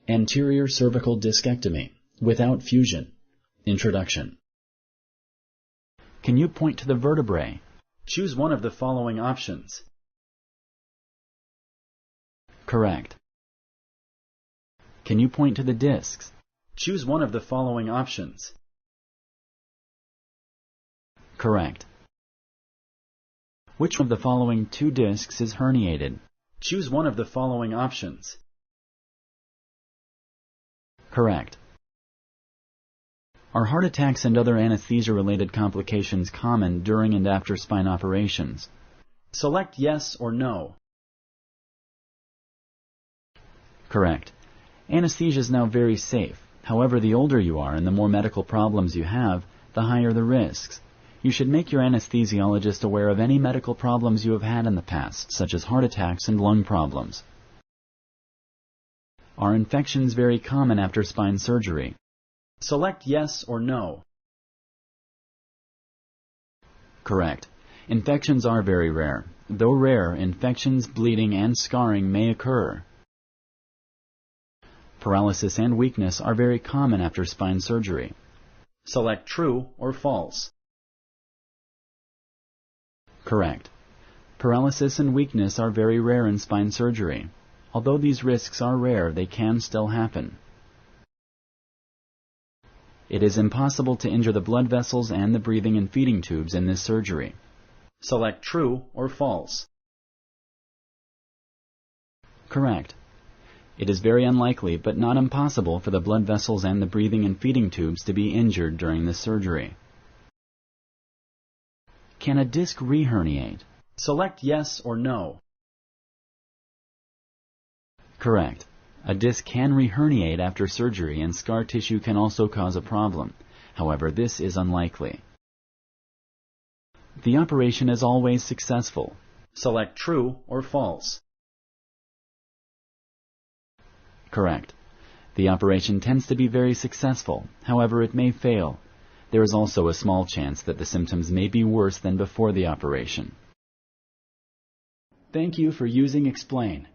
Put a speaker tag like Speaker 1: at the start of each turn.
Speaker 1: Anterior Cervical Diskectomy without fusion. Introduction. Can you point to the vertebrae? Choose one of the following options. Correct. Can you point to the discs? Choose one of the following options. Correct. Which of the following two discs is herniated? Choose one of the following options. Correct. Are heart attacks and other anesthesia-related complications common during and after spine operations? Select yes or no. Correct. Anesthesia is now very safe. However, the older you are and the more medical problems you have, the higher the risks. You should make your anesthesiologist aware of any medical problems you have had in the past, such as heart attacks and lung problems. Are infections very common after spine surgery? Select yes or no. Correct. Infections are very rare. Though rare, infections, bleeding, and scarring may occur. Paralysis and weakness are very common after spine surgery. Select true or false. Correct. Paralysis and weakness are very rare in spine surgery. Although these risks are rare, they can still happen. It is impossible to injure the blood vessels and the breathing and feeding tubes in this surgery. Select true or false. Correct. It is very unlikely, but not impossible, for the blood vessels and the breathing and feeding tubes to be injured during this surgery. Can a disc reherniate? Select yes or no. Correct. A disc can reherniate after surgery, and scar tissue can also cause a problem. However, this is unlikely. The operation is always successful. Select true or false. Correct. The operation tends to be very successful. However, it may fail. There is also a small chance that the symptoms may be worse than before the operation. Thank you for using Explain.